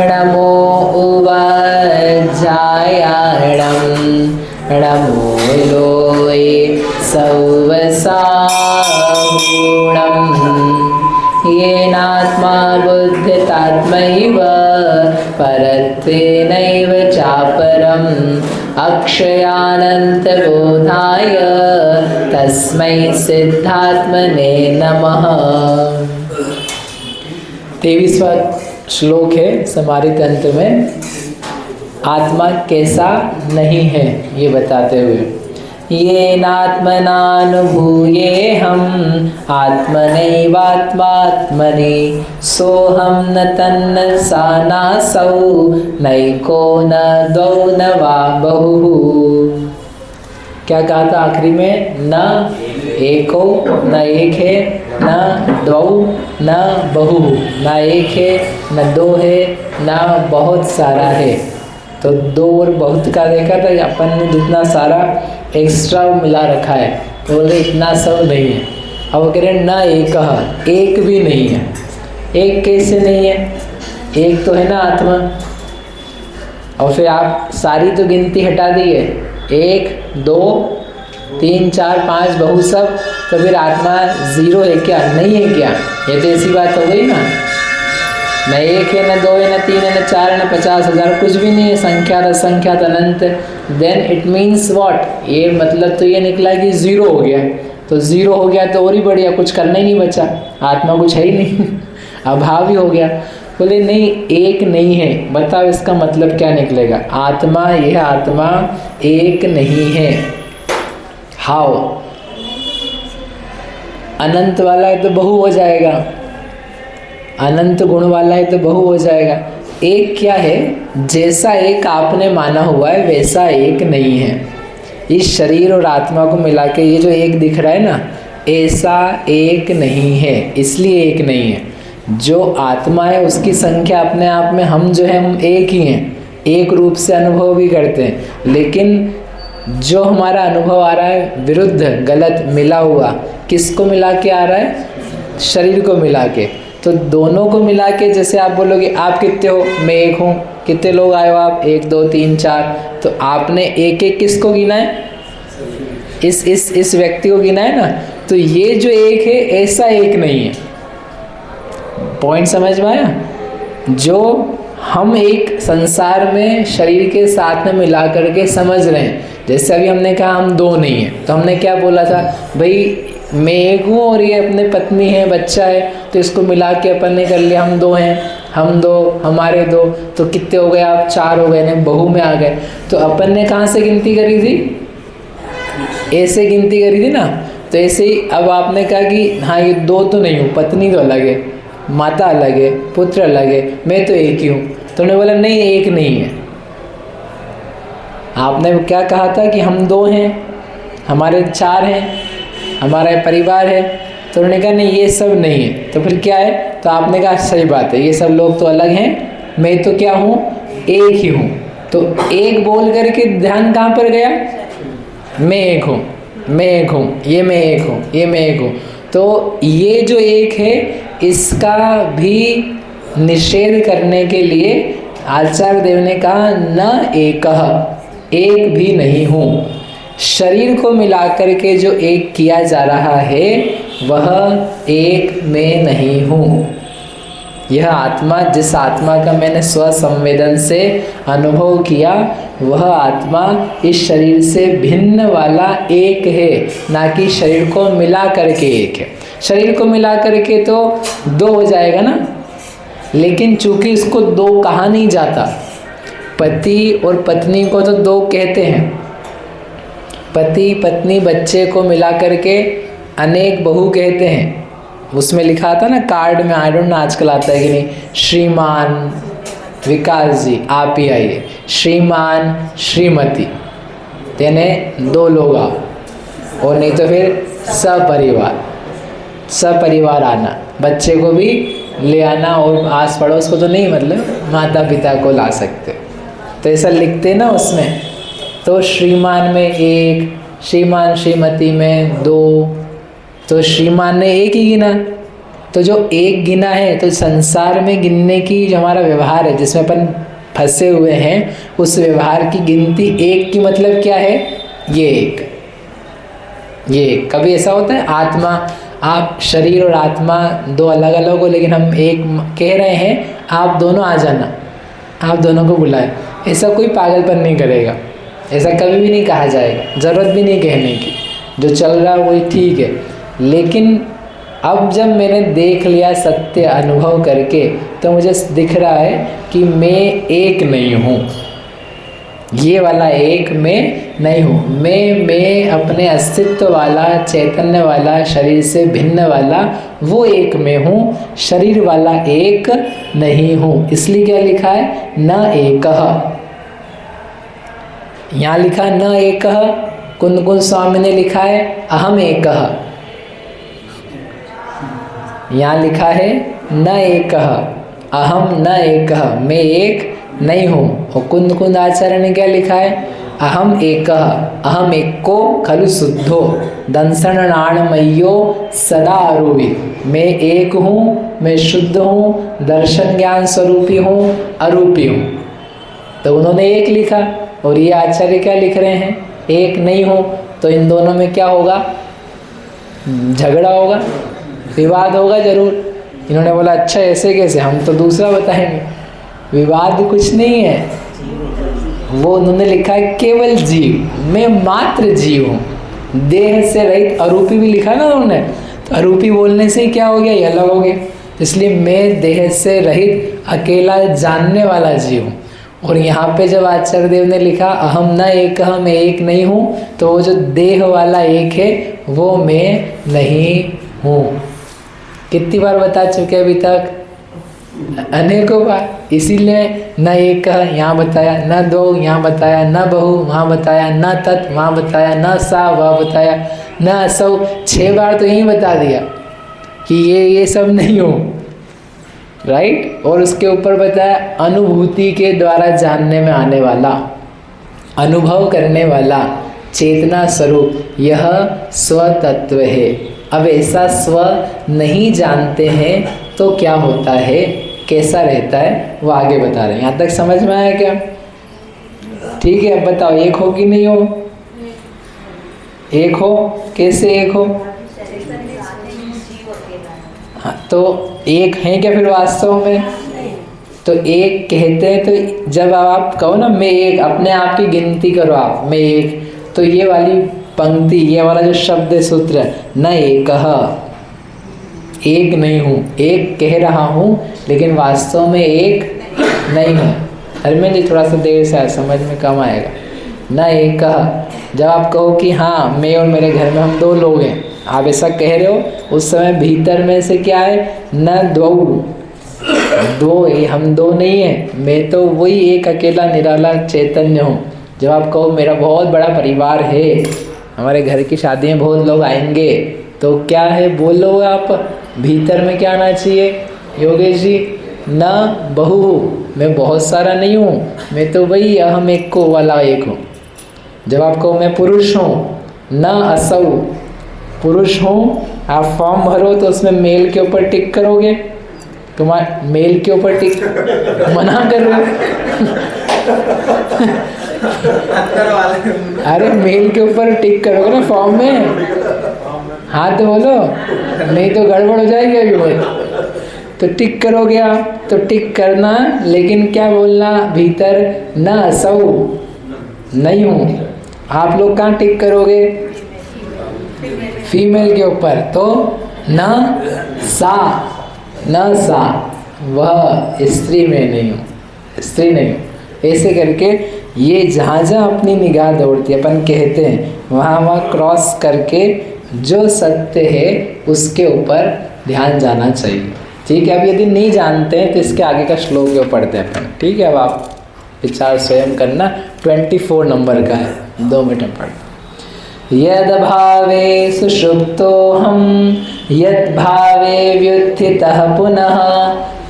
नमो उवाजायाणं नमो लोये सौवसागुणं येनात्मा बुद्धितात्मैव परत्वेनैव चापरम् अक्षयानन्तबोधाय तस्मै सिद्धात्मने नमः। 23वां श्लोक है समाधि तंत्र में। आत्मा कैसा नहीं है ये बताते हुए, येनात्मनानुभूयेऽहम् आत्मनैवात्मात्मनि सोऽहं न तन्न सा नासौ नैको न द्वौ न वा बहुः। क्या कहा था आखिरी में? न एको, न एक है, न दो न बहु, न एक है न दो है न बहुत सारा है। तो दो और बहुत का देखा था, अपन ने जितना सारा एक्स्ट्रा मिला रखा है तो बोले इतना सब नहीं है। अब वो कह रहे न एक भी नहीं है। एक कैसे नहीं है? एक तो है ना आत्मा, और फिर आप सारी तो गिनती हटा दी है, 1 2 3 4 5 बहु सब, तो फिर आत्मा जीरो है क्या? नहीं है क्या? ये तो ऐसी बात हो गई ना। न एक है, न दो है, न तीन है, न चार है, न 50,000, कुछ भी नहीं है। संख्यात असंख्यात अनंत। Then it means what? ये मतलब तो ये निकला कि जीरो हो गया। तो जीरो हो गया तो और ही बढ़िया, कुछ करना ही नहीं बचा, आत्मा कुछ है ही नहीं अभाव ही हो गया। बोले नहीं, एक नहीं है। बताओ इसका मतलब क्या निकलेगा? आत्मा, यह आत्मा एक नहीं है। हाउ? अनंत वाला है तो बहु हो जाएगा, अनंत गुण वाला है तो बहु हो जाएगा। एक क्या है? जैसा एक आपने माना हुआ है वैसा एक नहीं है। इस शरीर और आत्मा को मिला के ये जो एक दिख रहा है ना, ऐसा एक नहीं है, इसलिए एक नहीं है। जो आत्मा है उसकी संख्या अपने आप में, हम जो है हम एक ही हैं, एक रूप से अनुभव भी करते हैं। लेकिन जो हमारा अनुभव आ रहा है विरुद्ध, गलत, मिला हुआ, किसको मिला के आ रहा है? शरीर को मिला के। तो दोनों को मिला के जैसे आप बोलोगे आप कितने हो? मैं एक हूँ। कितने लोग आए हो आप? 1 2 3 4। तो आपने एक एक किसको गिना है? इस व्यक्ति को गिना है ना। तो ये जो एक है ऐसा एक नहीं है। पॉइंट समझ में आया? जो हम एक संसार में शरीर के साथ में मिला करके समझ रहे हैं। जैसे अभी हमने कहा हम दो नहीं हैं, तो हमने क्या बोला था? भाई मैं एक हूँ और ये अपने पत्नी है, बच्चा है, तो इसको मिला के अपन ने कर लिया हम दो हैं, हम दो, हमारे दो। तो कितने हो गए आप? 4 हो गए ना, बहू में आ गए। तो अपन ने कहाँ से गिनती करी थी? ऐसे गिनती करी थी ना। तो ऐसे ही अब आपने कहा कि हाँ ये दो तो नहीं हूँ, पत्नी तो अलग है, माता अलग है, पुत्र अलग है, मैं तो एक ही हूँ। तो उन्होंने बोला नहीं, एक नहीं है। आपने क्या कहा था कि हम 2 हैं, हमारे 4 हैं, हमारा परिवार है। तो उन्होंने कहा नहीं ये सब नहीं है। तो फिर क्या है? तो आपने कहा सही बात है, ये सब लोग तो अलग हैं, मैं तो क्या हूँ? एक ही हूँ। तो एक बोल करके ध्यान कहाँ पर गया? मैं एक हूँ, मैं एक हूँ, ये मैं एक हूँ, ये मैं एक हूँ। तो ये जो एक है इसका भी निषेध करने के लिए आचार्य देव ने कहा न एकः, एक भी नहीं हूँ। शरीर को मिलाकर के जो एक किया जा रहा है वह एक मैं नहीं हूँ। यह आत्मा, जिस आत्मा का मैंने स्वसंवेदन से अनुभव किया, वह आत्मा इस शरीर से भिन्न वाला एक है, ना कि शरीर को मिला करके एक है। शरीर को मिला करके तो 2 हो जाएगा ना, लेकिन चूंकि इसको 2 कहा नहीं जाता, पति और पत्नी को तो 2 कहते हैं। पति पत्नी बच्चे को मिला करके अनेक बहु कहते हैं। उसमें लिखा था ना कार्ड में, आई डोंट नो आजकल आता है कि नहीं, श्रीमान विकास जी आप ही आइए, श्रीमान श्रीमती, यानी 2 लोग आओ। और नहीं तो फिर सपरिवार आना, बच्चे को भी ले आना, और आस पड़ोस को तो नहीं, मतलब माता पिता को ला सकते। तो ऐसा लिखते ना उसमें। तो श्रीमान में 1, श्रीमान श्रीमती में 2। तो श्रीमान ने 1 ही गिना, तो जो एक गिना है, तो संसार में गिनने की जो हमारा व्यवहार है जिसमें अपन फंसे हुए हैं, उस व्यवहार की गिनती एक की मतलब क्या है? ये एक। ये कभी ऐसा होता है आत्मा, आप शरीर और आत्मा दो अलग अलग हो, लेकिन हम एक कह रहे हैं आप दोनों आ जाना, आप दोनों को बुलाए, ऐसा कोई पागलपन नहीं करेगा, ऐसा कभी भी नहीं कहा जाएगा, ज़रूरत भी नहीं कहने की, जो चल रहा है वही ठीक है। लेकिन अब जब मैंने देख लिया सत्य अनुभव करके, तो मुझे दिख रहा है कि मैं एक नहीं हूँ, ये वाला एक मैं नहीं हूँ। मैं अपने अस्तित्व वाला, चैतन्य वाला, शरीर से भिन्न वाला वो एक मैं हूँ, शरीर वाला एक नहीं हूँ। इसलिए क्या लिखा है? न एकः। यहाँ लिखा है न एकः, कुंद कुंद स्वामी ने लिखा है अहम एकः। यहाँ लिखा है न एकः, अहम न एकः, मैं एक नहीं हूँ। और कुंद कुंद आचार्य ने क्या लिखा है? अहम एकः, अहम एको खलु शुद्धो दंसनाणमयो सदा आरोही। मैं एक हूँ, मैं शुद्ध हूँ, दर्शन ज्ञान स्वरूपी हूँ, अरूपी हूँ। तो उन्होंने एक लिखा, और ये आचार्य क्या लिख रहे हैं? एक नहीं हूँ। तो इन दोनों में क्या होगा? झगड़ा होगा, विवाद होगा जरूर। इन्होंने बोला अच्छा ऐसे कैसे, हम तो दूसरा बताएंगे। विवाद कुछ नहीं है, वो उन्होंने लिखा है केवल जीव, मैं मात्र जीव हूँ, देह से रहित। अरूपी भी लिखा ना उन्होंने, तो अरूपी बोलने से क्या हो गया? ये अलग हो गया। इसलिए मैं देह से रहित अकेला जानने वाला जीव हूँ। और यहाँ पे जब आचार्य देव ने लिखा अहम न एकः, मैं एक नहीं हूँ, तो वो जो देह वाला एक है वो मैं नहीं हूँ। कितनी बार बता चुके अभी तक? अनेकों बार। इसीलिए न एक यहाँ बताया, न दो यहाँ बताया, न बहु वहाँ बताया, न तत् वहाँ बताया, न सा वहाँ बताया, न असौ। 6 बार तो यही बता दिया कि ये सब नहीं हो, राइट। और उसके ऊपर बताया अनुभूति के द्वारा जानने में आने वाला, अनुभव करने वाला चेतना स्वरूप, यह स्वतत्व है। अब ऐसा स्व नहीं जानते हैं तो क्या होता है, कैसा रहता है, वो आगे बता रहे हैं। यहाँ तक समझ में आया क्या? ठीक है, अब बताओ एक हो कि नहीं हो? एक हो, कैसे एक हो? हाँ, तो एक है क्या फिर वास्तव में? तो एक कहते हैं, तो जब आप कहो ना मैं एक, अपने आप की गिनती करो आप, मैं एक, तो ये वाली पंक्ति, ये वाला जो शब्द है, सूत्र है, न एकः, एक नहीं हूँ, एक कह रहा हूँ लेकिन वास्तव में एक नहीं हूँ। हरमेन जी थोड़ा सा देर से समझ में कम आएगा। न एकः, जब आप कहो कि हाँ मैं और मेरे घर में हम 2 लोग हैं, आप ऐसा कह रहे हो, उस समय भीतर में से क्या है? न द्वौ, 2 हम 2 नहीं हैं, मैं तो वही एक अकेला निराला चैतन्य हूँ। जब आप कहो मेरा बहुत बड़ा परिवार है, हमारे घर की शादी में बहुत लोग आएंगे, तो क्या है बोलो आप, भीतर में क्या आना चाहिए योगेश जी? न बहु, मैं बहुत सारा नहीं हूँ, मैं तो वही अहम एक को वाला एक हूँ। जब आप कहो मैं पुरुष हूँ, न असौ, पुरुष हूँ, आप फॉर्म भरो तो उसमें मेल के ऊपर टिक करोगे, तुम्हारे मेल के ऊपर टिक मना कर रहे हो। अरे मेल के ऊपर टिक करोगे ना फॉर्म में, हाँ तो बोलो, नहीं तो गड़बड़ हो जाएगी अभी बहुत। तो टिक करोगे आप, तो टिक करना, लेकिन क्या बोलना भीतर? न असौ, नहीं हूँ। आप लोग कहाँ टिक करोगे? फीमेल के ऊपर, तो न सा, न सा, वह स्त्री में नहीं हूँ, स्त्री नहीं हूँ। ऐसे करके ये जहाँ जहाँ अपनी निगाह दौड़ती है, अपन कहते हैं वहाँ वहाँ क्रॉस करके जो सत्य है उसके ऊपर ध्यान जाना चाहिए। ठीक है, अब यदि नहीं जानते हैं तो इसके आगे का श्लोक जो पढ़ते हैं अपन। ठीक है, अब आप विचार स्वयं करना, 24 नंबर का है, 2 मिनट में पढ़। यद भावे सुषुप्तोऽहं यद भावे व्युत्थितः पुनः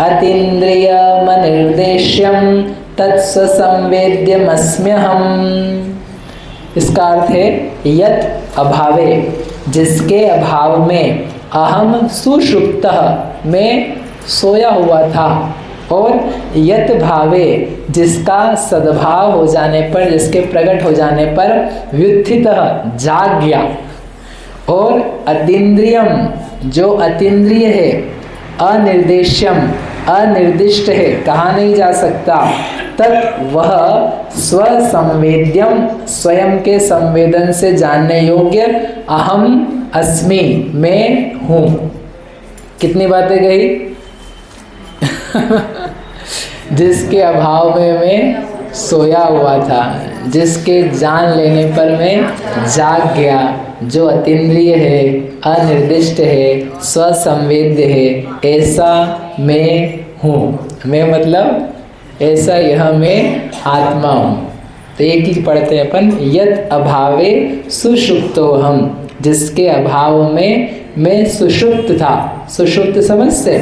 अतीन्द्रियमनिर्देश्यं तत्संवेद्यमस्म्यहम्। इसका अर्थ है यत् अभावे, जिसके अभाव में, अहम सुषुप्तः, मैं सोया हुआ था। और यत भावे, जिसका सद्भाव हो जाने पर, जिसके प्रकट हो जाने पर, व्युत्थितः, जाग गया। और अतीन्द्रियम, जो अतीन्द्रिय है, अनिर्देश्यम, अनिर्दिष्ट है, कहा नहीं जा सकता, तत् वह स्वसंवेद्यम, स्वयं के संवेदन से जानने योग्य, अहम अस्मि, मैं हूँ। कितनी बातें गई? जिसके अभाव में मैं सोया हुआ था, जिसके जान लेने पर मैं जाग गया, जो अतीन्द्रिय है, अनिर्दिष्ट है, स्वसंवेद्य है, ऐसा मैं हूँ। मैं मतलब ऐसा यह मैं आत्मा हूँ। तो एक चीज पढ़ते हैं अपन, यद अभावे सुषुप्तो हम, जिसके अभाव में मैं सुषुप्त था। सुषुप्त समझ से,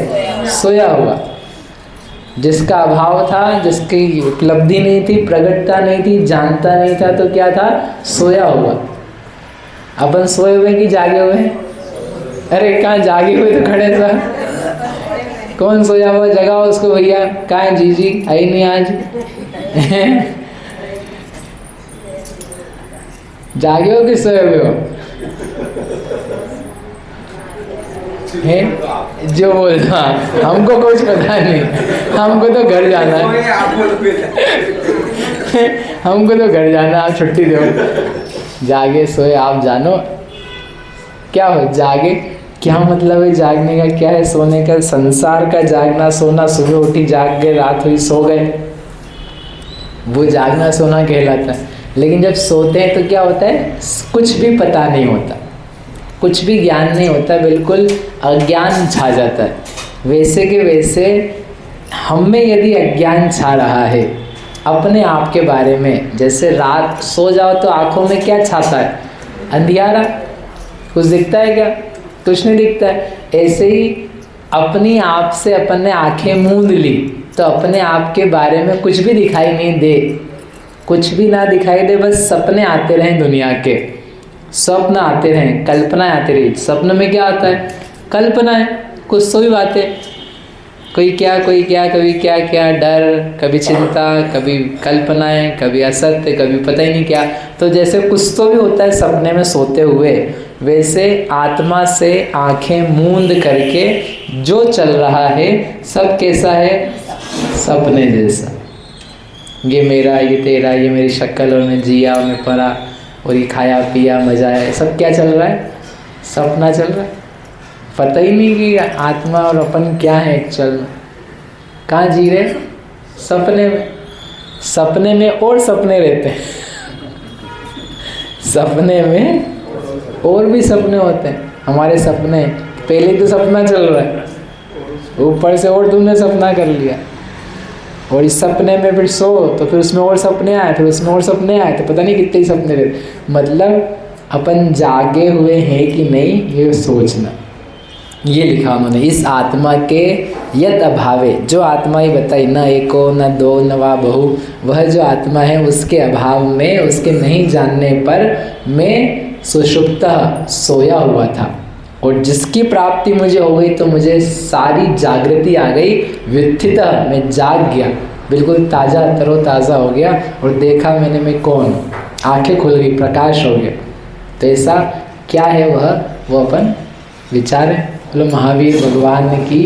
सोया हुआ, जिसका अभाव था, जिसकी उपलब्धि नहीं थी, प्रगटता नहीं थी, जानता नहीं था, तो क्या था? सोया हुआ। अपन सोए हुए कि जागे हुए हैं? अरे कहाँ जागे हुए, तो खड़े था। कौन सोया हुआ? जगाओ उसको भैया। कहाँ है जीजी? आई नहीं आज? जागे हो कि सोए हुए हो? है जो बोल, हाँ, हमको कुछ पता नहीं, हमको तो घर जाना है। हमको तो घर जाना, आप छुट्टी दो। जागे सोए आप जानो। क्या हो जागे, क्या मतलब है जागने का? क्या है सोने का? संसार का जागना सोना, सुबह उठी जाग गए, रात हुई सो गए, वो जागना सोना कहलाता है। लेकिन जब सोते हैं तो क्या होता है? कुछ भी पता नहीं होता, कुछ भी ज्ञान नहीं होता, बिल्कुल अज्ञान छा जाता है। वैसे के वैसे हम में यदि अज्ञान छा रहा है अपने आप के बारे में, जैसे रात सो जाओ तो आँखों में क्या छाता है? अंधियारा। कुछ दिखता है क्या? कुछ नहीं दिखता है। ऐसे ही अपनी आप से अपन ने आँखें मूंद ली तो अपने आप के बारे में कुछ भी दिखाई नहीं दे, कुछ भी ना दिखाई दे, बस सपने आते रहें दुनिया के, स्वप्न आते रहें, कल्पना आती रही। सपन में क्या आता है? कल्पना है, कुछ तो भी बातें, कोई क्या कोई क्या, कभी क्या क्या, डर, कभी चिंता, कभी कल्पनाएं, कभी असत्य, कभी पता ही नहीं क्या। तो जैसे कुछ तो भी होता है सपने में सोते हुए, वैसे आत्मा से आंखें मूंद करके जो चल रहा है सब कैसा है? सपने जैसा। ये मेरा, ये तेरा, ये मेरी शक्ल, और मैं जिया, और मैं परा, और ये खाया पिया, मजा है, सब क्या चल रहा है? सपना चल रहा है। पता ही नहीं कि आत्मा और अपन क्या है एक्चुअल में। कहाँ जी रहे? सपने में। सपने में और सपने रहते हैं। सपने में और भी सपने होते हैं। हमारे सपने, पहले तो सपना चल रहा है, ऊपर से और तुमने सपना कर लिया, और इस सपने में फिर सो तो फिर उसमें और सपने आए, फिर उसमें और सपने आए, तो पता नहीं कितने ही सपने रहते। मतलब अपन जागे हुए हैं कि नहीं, ये सोचना। ये लिखा उन्होंने, इस आत्मा के यद अभावे, जो आत्मा ही बताई, न एको न दो न वा बहु, वह जो आत्मा है उसके अभाव में, उसके नहीं जानने पर मैं सुषुप्तः, सोया हुआ था। और जिसकी प्राप्ति मुझे हो गई तो मुझे सारी जागृति आ गई। व्युत्थितः, मैं जाग गया, बिल्कुल ताज़ा तरोताज़ा हो गया, और देखा मैंने मैं कौन, आंखें खुल गई, प्रकाश हो गया। तो ऐसा क्या है वह, वो अपन विचारें। बोलो महावीर भगवान की